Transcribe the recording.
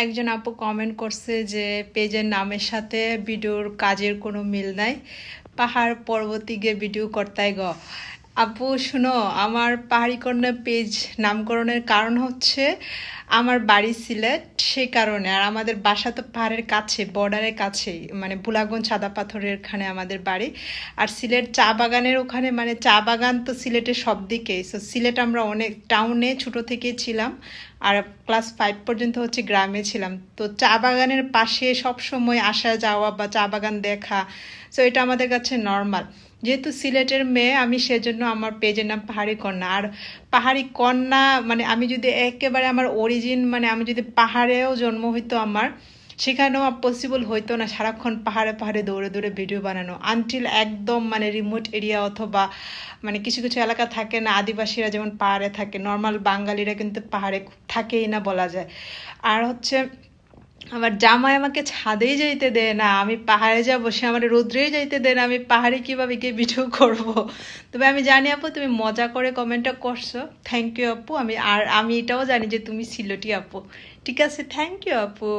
একজন আপু কমেন্ট করছে যে পেজের নামের সাথে ভিডিওর কাজের কোনো মিল নাই, পাহাড় পর্বতে গিয়ে ভিডিও করতাই গ। আপু শুনো, আমার পাহাড়ি কন্যা পেজ নামকরণের কারণ হচ্ছে আমার বাড়ি সিলেট, সেই কারণে। আর আমাদের বাসা তো পাহাড়ের কাছে, বর্ডারের কাছেই, মানে বুলাগঞ্জ সাদা পাথরের ওখানে আমাদের বাড়ি। আর সিলেট চা বাগানের ওখানে, মানে চা বাগান তো সিলেটের সব দিকেই। সো সিলেট আমরা অনেক টাউনে ছোট থেকেই ছিলাম, আর ক্লাস 5 পর্যন্ত হচ্ছে গ্রামে ছিলাম। তো চা বাগানের পাশে সব সময় আসা যাওয়া বা চা বাগান দেখা, সো এটা আমাদের কাছে নর্মাল। যেহেতু সিলেটের মেয়ে আমি, সেজন্য আমার পেজের নাম পাহাড়ি কন্যা। আর পাহাড়ি কন্যা মানে আমি যদি একেবারে আমার অরিজিন, মানে আমি যদি পাহাড়েও জন্ম হইতো আমার, সেখানেও পসিবল হইতো না সারাক্ষণ পাহাড়ে পাহাড়ে দৌড়ে দৌড়ে ভিডিও বানানো, আনটিল একদম মানে রিমোট এরিয়া অথবা মানে কিছু কিছু এলাকা থাকে না, আদিবাসীরা যেমন পাহাড়ে থাকে, নর্মাল বাঙালিরা কিন্তু পাহাড়ে থাকেই না বলা যায়। আর হচ্ছে আমার জামাই আমাকে ছাদেই যাইতে দেয় না, আমি পাহাড়ে যাবো, সে আমার রোদ্রেই যাইতে দেয় না, আমি পাহাড়ে কিভাবে গিয়ে ভিডিও করব। তবে আমি জানি আপু তুমি মজা করে কমেন্টটা করছো, থ্যাংক ইউ আপু। আমি এটাও জানি যে তুমি সিলেটি আপু। ঠিক আছে, থ্যাংক ইউ আপু।